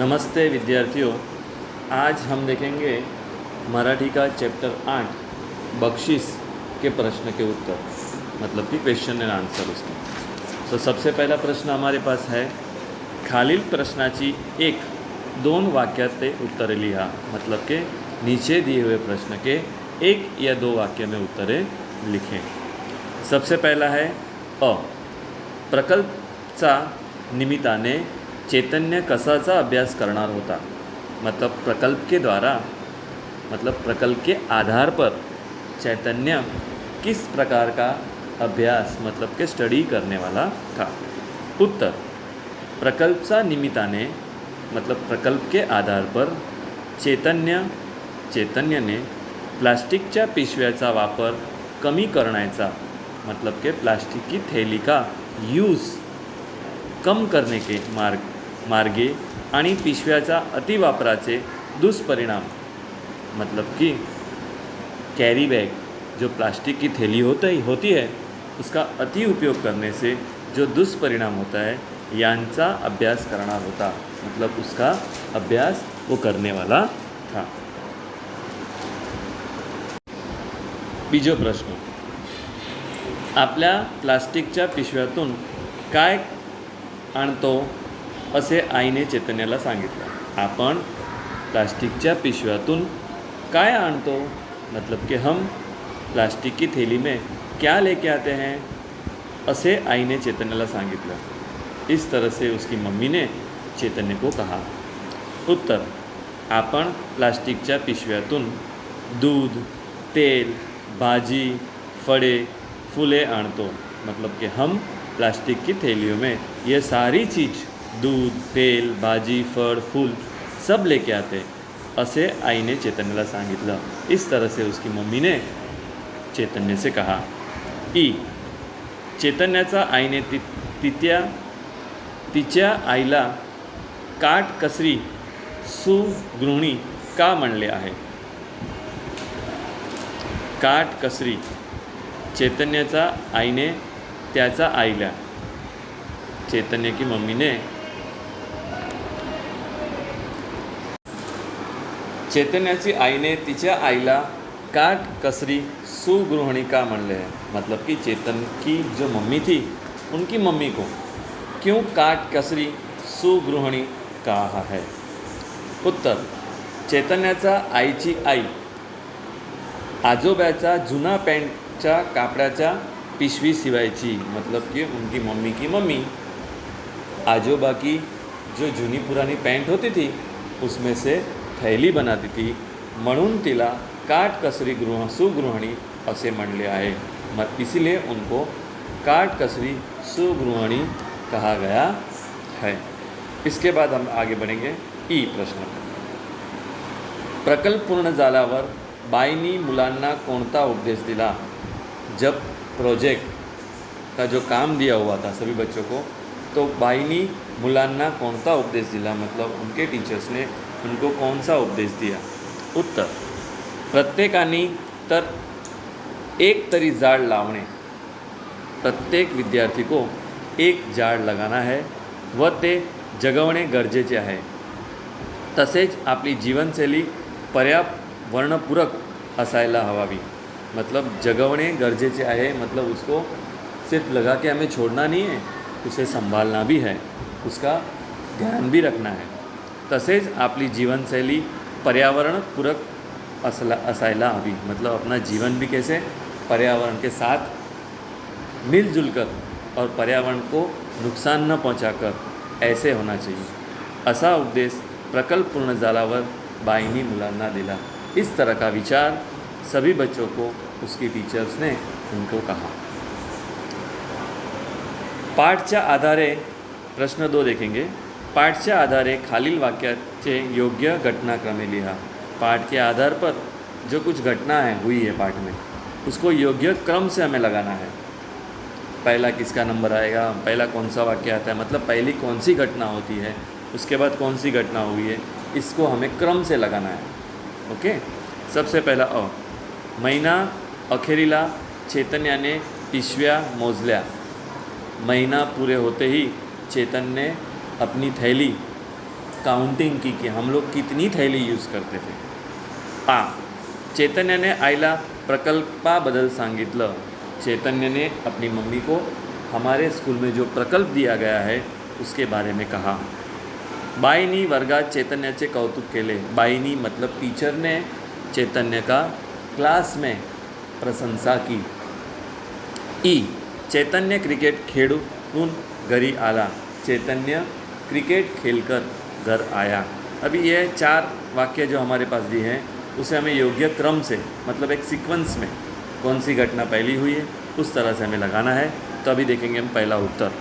नमस्ते विद्यार्थियों, आज हम देखेंगे मराठी का चैप्टर 8 बख्शीश के प्रश्न के उत्तर, मतलब कि क्वेश्चन एंड आंसर उसके। तो सबसे पहला प्रश्न हमारे पास है, खालील प्रश्नाची 1-2 वाक्यात ते उत्तरे लिहा। मतलब के नीचे दिए हुए प्रश्न के 1 या 2 वाक्य में उत्तरे लिखें। सबसे पहला है अ, प्रकल्पचा निमित्ताने चैतन्य कसाचा अभ्यास करणार होता। मतलब प्रकल्प के द्वारा, मतलब प्रकल्प के आधार पर चैतन्य किस प्रकार का अभ्यास, मतलब के स्टडी करने वाला था। उत्तर, प्रकल्पचा निमित्ताने मतलब प्रकल्प के आधार पर चैतन्यने प्लास्टिकच्या पिशव्याचा वापर कमी करण्याचा, मतलब के प्लास्टिक की थैली का यूज़ कम करने के मार्गे आणि पिशव्याचा अतिवापराचे दुष्परिणाम, मतलब कि कैरी बैग जो प्लास्टिक की थैली होती है उसका अति उपयोग करने से जो दुष्परिणाम होता है यांचा अभ्यास करणार होता। मतलब उसका अभ्यास वो करने वाला था। बीजो प्रश्न, आपल्या प्लास्टिकच्या पिशव्यातून काय आणतो असे आईने चैतन्याला सांगितलं। आपण प्लास्टिकच्या पिशव्यातून काय आणतो, मतलब कि हम प्लास्टिक की थैली में क्या लेके आते हैं, असे आईने चैतन्याला सांगितलं। इस तरह से उसकी मम्मी ने चैतन्य को कहा। उत्तर, आपण प्लास्टिकच्या पिशव्यातून दूध, तेल, भाजी, फळे, फूले आणतो। मतलब कि हम प्लास्टिक की थैलियों में ये सारी चीज़, दूध, तेल, भाजी, फल, फूल सब लेके आते, असे आईने चैतन्याला सांगितलं। इस तरह से उसकी मम्मी ने चैतन्य से कहा। ई, चैतन्याचा आईने तिच्या आईला काटकसरी सुगृहिणी का म्हणले आहे। काटकसरी, चैतन्याचा आईने त्याचा आईला, चैतन्य की मम्मी ने चैतन्याची आईने तिच्या आईला काटकसरी सुगृहिणी का म्हणले हैं। मतलब कि चैतन्य की जो मम्मी थी उनकी मम्मी को क्यों काटकसरी सुगृहिणी कहा है। उत्तर, चैतन्याचा आईची आई आजोबाचा जुना पॅन्टच्या कापडाच्या पिशवी सिवायची। मतलब कि उनकी मम्मी की मम्मी आजोबा की जो जुनी पुरानी पैंट होती थी उसमें से थैली बनाती थी, म्हणून तिला काटकसरी सुगृहिणी असे म्हणले आहे। इसीलिए उनको काटकसरी सुगृहिणी कहा गया है। इसके बाद हम आगे बढ़ेंगे। ई प्रश्न, प्रकल्प पूर्ण झाल्यावर बाईंनी मुलांना कोणता उपदेश दिला। जब प्रोजेक्ट का जो काम दिया हुआ था सभी बच्चों को, तो बाईंनी मुलांना कोणता उपदेश दिला, मतलब उनके टीचर्स ने उनको कौन सा उपदेश दिया। उत्तर, प्रत्येकाने तर एक तरी झाड लावणे। प्रत्येक विद्यार्थी को एक झाड लगाना है व ते जगवणे गरजेचे आहे। तसेच आपली जीवनशैली पर्यावरणपूरक असायला हवावी। मतलब जगवणे गरजेचे आहे, मतलब उसको सिर्फ लगा के हमें छोड़ना नहीं है, उसे संभालना भी है, उसका ध्यान भी रखना है। तसेच आपली जीवनशैली पर्यावरणपूरक असायला हवी। मतलब अपना जीवन भी कैसे पर्यावरण के साथ मिलजुल कर और पर्यावरण को नुकसान न पहुंचाकर ऐसे होना चाहिए, असा उपदेश प्रकल्प पूर्ण झाल्यावर बाईंनी मुलांना दिला। इस तरह का विचार सभी बच्चों को उसकी टीचर्स ने उनको कहा। पाठच्या आधारे प्रश्न 2 देखेंगे। पाठच्या आधारे खालील वाक्याचे योग्य घटनाक्रमे लिहा। पाठ के आधार पर जो कुछ घटना है हुई है पाठ में, उसको योग्य क्रम से हमें लगाना है। पहला किसका नंबर आएगा, पहला कौन सा वाक्य आता है, मतलब पहली कौन सी घटना होती है, उसके बाद कौन सी घटना हुई है, इसको हमें क्रम से लगाना है। ओके, सबसे पहला अ, महिना अखेरीला चैतन्याने पिशव्या मोजल्या। महीना पूरे होते ही चैतन्य ने अपनी थैली काउंटिंग की कि हम लोग कितनी थैली यूज़ करते थे। चैतन्याने आईला प्रकल्पाबद्दल सांगितलं। चैतन्य ने अपनी मम्मी को हमारे स्कूल में जो प्रकल्प दिया गया है उसके बारे में कहा। बाईनी वर्गात चैतन्याचे कौतुक केले। बाईनी मतलब टीचर ने चैतन्य का क्लास में प्रशंसा की। चैतन्य क्रिकेट खेलून घरी आला। चैतन्य क्रिकेट खेलकर घर आया। अभी ये 4 वाक्य जो हमारे पास दिए हैं उसे हमें योग्य क्रम से, मतलब एक सीक्वेंस में कौन सी घटना पहली हुई है उस तरह से हमें लगाना है। तो अभी देखेंगे हम पहला उत्तर।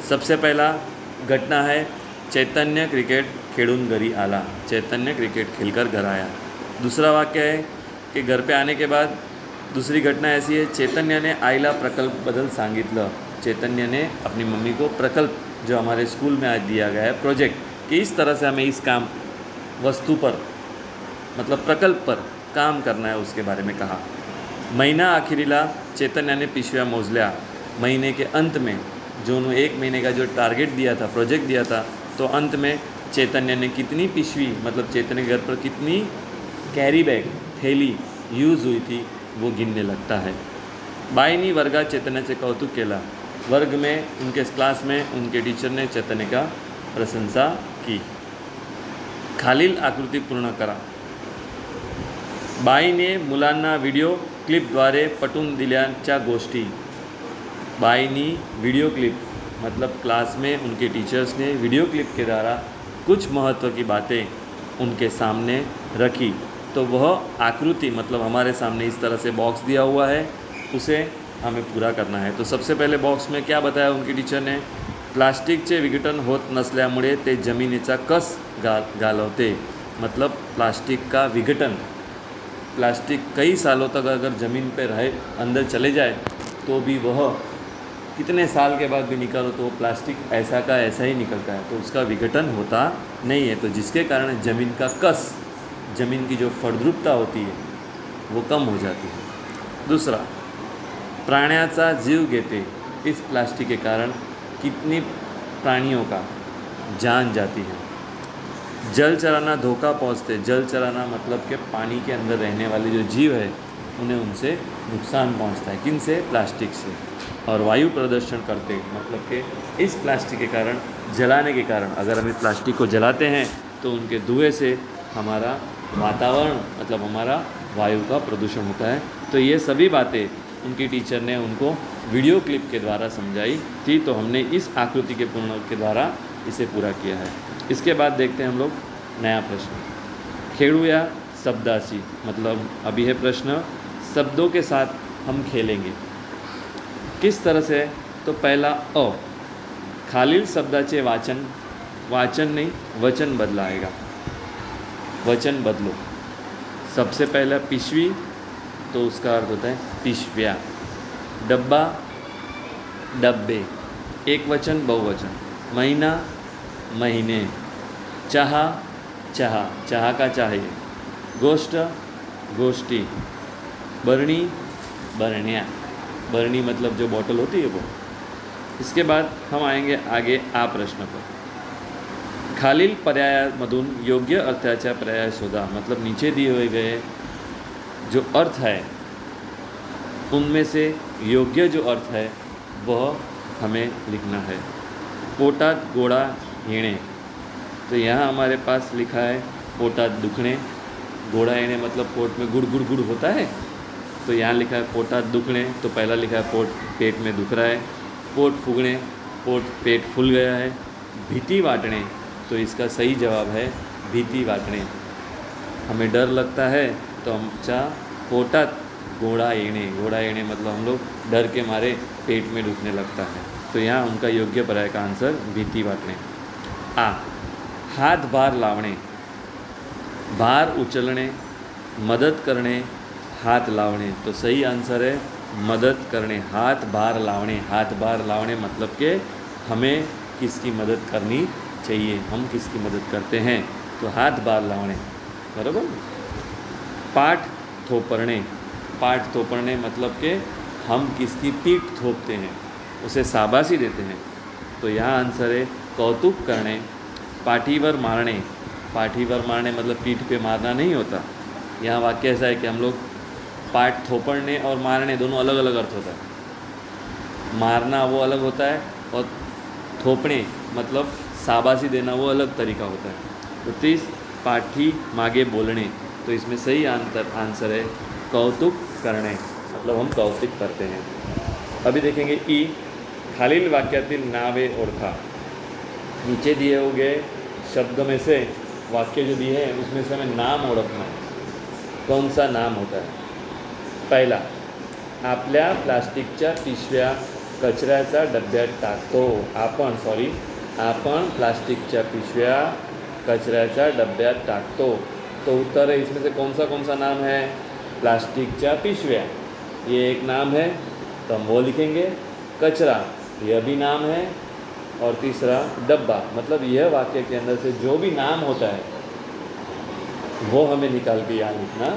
सबसे पहला घटना है चैतन्य क्रिकेट खेलून घरी आला। चैतन्य क्रिकेट खेलकर घर आया। दूसरा वाक्य है कि घर पे आने के बाद दूसरी घटना ऐसी है, चैतन्य ने आईला प्रकल्पाबद्दल सांगितलं। चैतन्य ने अपनी मम्मी को प्रकल्प जो हमारे स्कूल में आज दिया गया है, प्रोजेक्ट, कि इस तरह से हमें इस काम वस्तु पर, मतलब प्रकल्प पर काम करना है उसके बारे में कहा। महीना अखेरीला चैतन्याने पिशव्या मोजल्या। महीने के अंत में जो उन्होंने 1 महीने का जो टारगेट दिया था, प्रोजेक्ट दिया था, तो अंत में चैतन्य ने कितनी पिशवी, मतलब चैतन्य के घर पर कितनी कैरी बैग, थैली यूज़ हुई थी वो गिनने लगता है। बाईनी वर्गात चैतन्याचे कौतुक केला। वर्ग में, उनके क्लास में उनके टीचर ने चैतन्य का प्रशंसा की। खालील आकृती पूर्ण करा। बाईने मुलांना व्हिडिओ क्लिपद्वारे पटवून दिल्याच्या गोष्टी। बाईनी वीडियो क्लिप, मतलब क्लास में उनके टीचर्स ने वीडियो क्लिप के द्वारा कुछ महत्व की बातें उनके सामने रखी। तो वह आकृति, मतलब हमारे सामने इस तरह से बॉक्स दिया हुआ है, उसे हमें पूरा करना है। तो सबसे पहले बॉक्स में क्या बताया उनकी टीचर ने, प्लास्टिकचे विघटन होत नसल्यामुळे ते जमिनीचा कस घालवते। मतलब प्लास्टिक का विघटन, प्लास्टिक कई सालों तक अगर ज़मीन पे रहे, अंदर चले जाए, तो भी वह कितने साल के बाद भी निकालो तो प्लास्टिक ऐसा का ऐसा ही निकलता है, तो उसका विघटन होता नहीं है। तो जिसके कारण ज़मीन का कस, ज़मीन की जो फलद्रुपता होती है वो कम हो जाती है। दूसरा, प्राण्याचा जीव घेते। इस प्लास्टिक के कारण कितनी प्राणियों का जान जाती है। जलचराना धोखा पहुँचते। जलचराना मतलब कि पानी के अंदर रहने वाले जो जीव है उन्हें उनसे नुकसान पहुँचता है। किन से? प्लास्टिक से। और वायु प्रदूषण करते, मतलब कि इस प्लास्टिक के कारण, जलाने के कारण, अगर हम इस प्लास्टिक को जलाते हैं तो उनके धुएं से हमारा वातावरण, मतलब हमारा वायु का प्रदूषण होता है। तो ये सभी बातें उनकी टीचर ने उनको वीडियो क्लिप के द्वारा समझाई थी। तो हमने इस आकृति के पूर्ण के द्वारा इसे पूरा किया है। इसके बाद देखते हैं हम लोग नया प्रश्न। खेलूया शब्दाशी, मतलब अभी है प्रश्न, शब्दों के साथ हम खेलेंगे। किस तरह से? तो पहला अ, खालील शब्दाचे वाचन, वाचन नहीं वचन बदलाएगा। वचन बदलो। सबसे पहला पिशवी, तो उसका अर्थ होता है पिशव्या। डब्बा, डब्बे। एक वचन, बहुवचन। महीना, महीने। चाह, चाह, चाह का चाहिए। गोष्ट, गोष्ठी। बरणी, बरण्या। बरणी मतलब जो बॉटल होती है वो। इसके बाद हम आएंगे आगे आ प्रश्न पर। खालील पर्यायामधून योग्य अर्थाचा पर्याय शोधा। मतलब नीचे दिए गए जो अर्थ है उनमें से योग्य जो अर्थ है वह हमें लिखना है। पोटात गोळा येणे, तो यहाँ हमारे पास लिखा है पोटात दुखणे। गोळा येणे मतलब पोट में गुड़ गुड़ गुड़ होता है, तो यहाँ लिखा है पोटात दुखणे, तो पहला लिखा है पोट, पेट में दुख रहा है। पोट फूगणे, पोट पेट फूल गया है। भीति वाटणे, तो इसका सही जवाब है भीति वाटणे। हमें डर लगता है तो आमच्या पोटात गोळा येणे। गोळा येणे मतलब हम लोग डर के मारे पेट में दुखने लगता है। तो यहाँ उनका योग्य पर्याय का आंसर भीति वाटणे। आ, हाथ भार लावणे। भार उचलणे, मदद करणे, हाथ लावणे, तो सही आंसर है मदद करने। हाथ भार लावणे, हाथ भार लावणे मतलब कि हमें किसकी मदद करनी चाहिए, हम किसकी मदद करते हैं, तो हाथ भार लावणे, बराबर। पाठ थोपरणे, पाठ थोपरणे मतलब कि हम किसकी पीठ थोपते हैं, उसे शाबाशी देते हैं। तो यहाँ आंसर है कौतुक करणे, पाठीवर मारणे, पाठीवर मारणे मतलब पीठ पे मारना नहीं होता। यहाँ वाक्य ऐसा है कि हम लोग पाठ थोपड़ने और मारने दोनों अलग अलग अर्थ होता है। मारना वो अलग होता है और थोपने मतलब शाबाशी देना वो अलग तरीका होता है। तो 30 पाठी मागे बोलने, तो इसमें सही आंसर है कौतुक करणे, मतलब हम कौतुक करते हैं। अभी देखेंगे ई, खालील वाक्यातील नावे ओळखा। नीचे दिए हुए शब्द में से वाक्य जो दिए हैं उसमें से हमें नाम ओळखना है, कौन सा नाम होता है। पहला, आपल्या प्लास्टिकच्या पिशव्या कचऱ्याच्या डब्यात टाकतो। आपण प्लास्टिकच्या पिशव्या कचऱ्याच्या डब्यात टाकतो। तो उत्तर है इसमें से कौन सा नाम है, प्लास्टिकच्या पिशव्या, ये एक नाम है तो हम वो लिखेंगे। कचरा यह भी नाम है, और तीसरा डब्बा, मतलब यह वाक्य के अंदर से जो भी नाम होता है वो हमें निकाल के यहाँ लिखना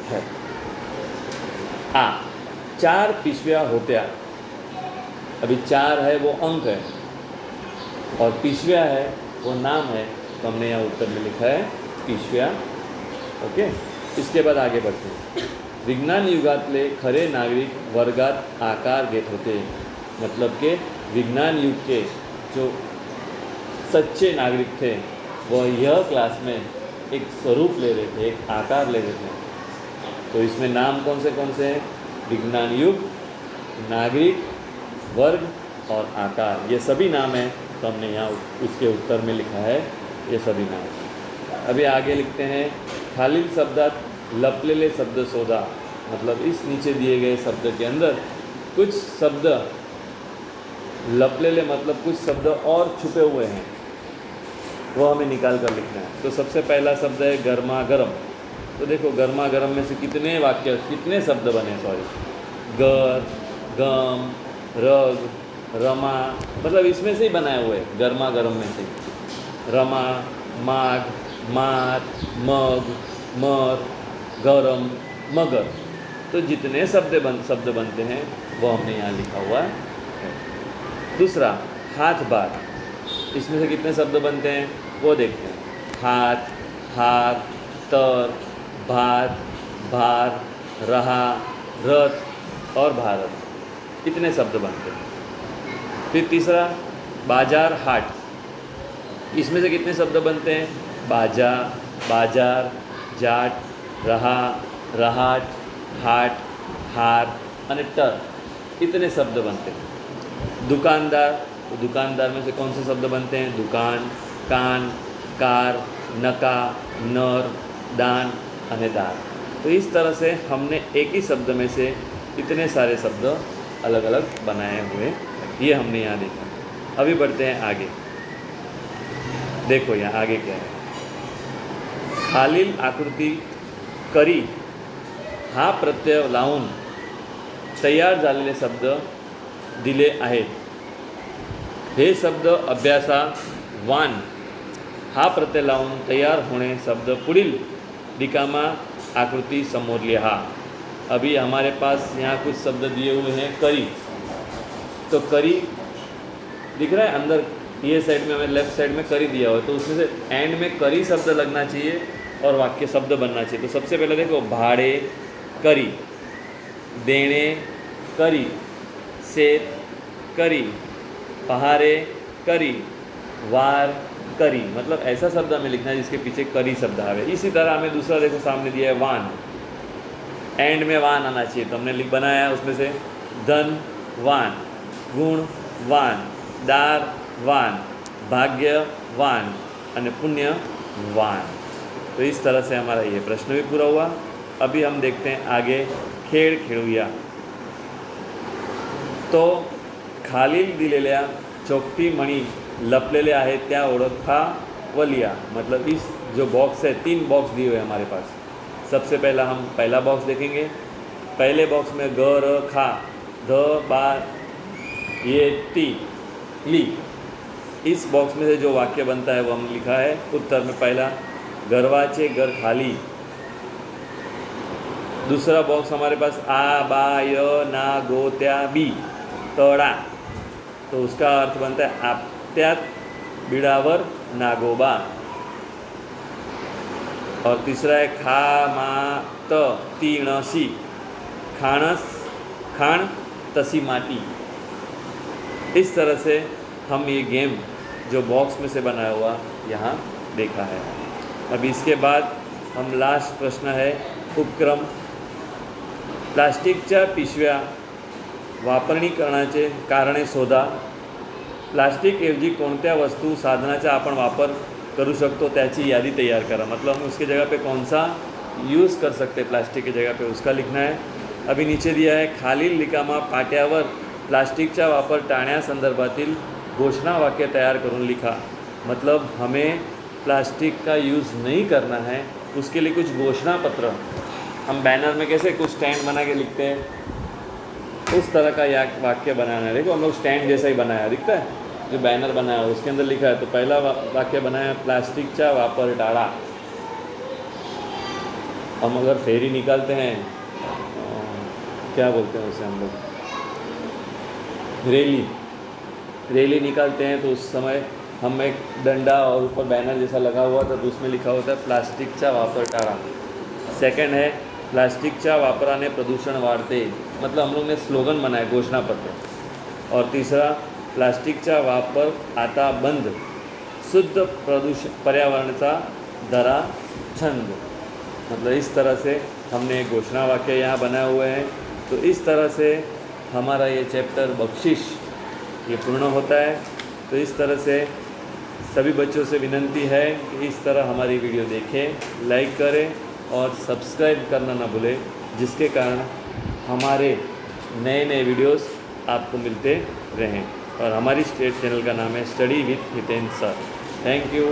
है। आ, 4 पिशव्या होत्या, अभी 4 है वो अंक है और पिशव्या है वो नाम है, तो हमने यहाँ उत्तर में लिखा है पिशव्या। ओके, इसके बाद आगे बढ़ते हैं। विज्ञान युगातले खरे नागरिक वर्गात आकार घेत होते, मतलब के विज्ञान युग के जो सच्चे नागरिक थे वह यह क्लास में एक स्वरूप ले रहे थे, एक आकार ले रहे थे। तो इसमें नाम कौन से हैं, विज्ञान युग, नागरिक, वर्ग और आकार, ये सभी नाम हैं। तो हमने यहाँ उसके उत्तर में लिखा है ये सभी नाम। अभी आगे लिखते हैं, खालील शब्दात लपलेले शब्द शोधा, मतलब इस नीचे दिए गए शब्द के अंदर कुछ शब्द लपलेले मतलब कुछ शब्द और छुपे हुए हैं, वो हमें निकाल कर लिखना है। तो सबसे पहला शब्द है गर्मा गर्म। तो देखो गर्मा गर्म में से कितने शब्द बने, गर, गम, रग, रमा, मतलब इसमें से ही बनाए हुए गर्मा गर्म में से। रमा, माघ, मार, मग, मर, गरम, मगर, तो जितने शब्द बनते हैं वो हमने यहाँ लिखा हुआ है। दूसरा, हाथ बार, इसमें से कितने शब्द बनते हैं वो देखते हैं। हाथ, हाथ, तर, भात, भार, रहा, रथ और भारत, कितने शब्द बनते हैं। फिर तीसरा, बाजार हाट, इसमें से कितने शब्द बनते हैं, बाजा, बाजार, जाट, रहा, रहाट, हाट, हार और टर, इतने शब्द बनते हैं। दुकानदार, तो दुकानदार में से कौन से शब्द बनते हैं, दुकान, कान, कार, नका, नर, दान और दार। तो इस तरह से हमने एक ही शब्द में से इतने सारे शब्द अलग अलग बनाए हुए, ये हमने यहाँ देखा। अभी बढ़ते हैं आगे, देखो यहाँ आगे क्या है। खालील आकृती करी हा प्रत्यय लावून तयार झालेले शब्द दिले आहेत। हे शब्द अभ्यासावान हा प्रत्यय लावून तयार होणे शब्द पुढील रिकामा आकृती समोर लिहा। अभी हमारे पास यहाँ कुछ शब्द दिए हुए हैं, करी, तो करी दिख रहा है अंदर, ये साइड में हमें लेफ्ट साइड में करी दिया हुआ है, तो उसमें से एंड में करी शब्द लगना चाहिए और वाक्य शब्द बनना चाहिए। तो सबसे पहले देखो, भाड़े करी, देणे करी, शेत करी, पहारे करी, वार करी, मतलब ऐसा शब्द हमें लिखना है जिसके पीछे करी शब्द आवे। इसी तरह हमें दूसरा देखो सामने दिया है वान, एंड में वान आना चाहिए, तो हमने लिख बनाया उसमें से धन वान, गुण वान, दार वान, भाग्य वान और पुण्य वान। तो इस तरह से हमारा ये प्रश्न भी पूरा हुआ। अभी हम देखते हैं आगे, खेळ खेळूया। तो खालील दिलेल्या चौकटी मणी लपलेले आहेत त्या ओळखा व लिहा, मतलब इस जो बॉक्स है, 3 बॉक्स दिए हुए हैं हमारे पास। सबसे पहला हम पहला बॉक्स देखेंगे। पहले बॉक्स में ग, र, खा, ध, बा, ये, ती, ली, इस बॉक्स में से जो वाक्य बनता है वो हमने लिखा है उत्तर में। पहला, गरवाचे घर खाली। दूसरा बॉक्स हमारे पास आ, बा, य, ना, गो, त्या, बी, तड़ा, तो उसका अर्थ बनता है आपत्यात बिडावर नागोबा। और तीसरा है खामात तीणसी, खाण तसी माटी। इस तरह से हम ये गेम जो बॉक्स में से बनाया हुआ यहाँ देखा है। अब इसके बाद हम लास्ट प्रश्न है उपक्रम। प्लास्टिकच्या पिशव्या वापरणी करण्याचे कारणे शोधा। प्लास्टिक ऐवजी कोणत्या वस्तू साधनाचा आपण वापर करू शकतो त्याची यादी तैयार करा। मतलब हम उसके जगह पे कौन सा यूज़ कर सकते प्लास्टिक की जगह पे उसका लिखना है। अभी नीचे दिया है खालील रिकामा पाट्यावर प्लास्टिकचा वापर टाळण्यासंदर्भातील घोषणा वाक्य तैयार करून लिखा। मतलब हमें प्लास्टिक का यूज़ नहीं करना है, उसके लिए कुछ घोषणा पत्र हम बैनर में कैसे कुछ स्टैंड बना के लिखते हैं, उस तरह का या वाक्य बनाना है। देखो हम लोग स्टैंड जैसा ही बनाया, दिखता है जो बैनर बनाया उसके अंदर लिखा है। तो पहला वाक्य बनाया प्लास्टिकचा वापर टाळा। हम अगर फेरी निकालते हैं, क्या बोलते हैं उसे हम लोग, रैली निकालते हैं, तो उस समय हम एक डंडा और ऊपर बैनर जैसा लगा हुआ था तो उसमें लिखा होता है प्लास्टिकचा वापर टाळा। सेकंड है प्लास्टिकच्या वापराने प्रदूषण वाढते, मतलब हम लोग ने स्लोगन बनाया, घोषणा पत्र। और तीसरा प्लास्टिकचा वापर आता बंद, शुद्ध पर्यावरणचा धरा छंद। मतलब इस तरह से हमने घोषणा वाक्य यहाँ बनाए हुए हैं। तो इस तरह से हमारा ये चैप्टर बख्शिश ये पूर्ण होता है। तो इस तरह से सभी बच्चों से विनंती है कि इस तरह हमारी वीडियो देखें, लाइक करें और सब्सक्राइब करना ना भूलें, जिसके कारण हमारे नए नए वीडियोस आपको मिलते रहें। और हमारी स्टेट चैनल का नाम है study with Hiten sir. Thank you.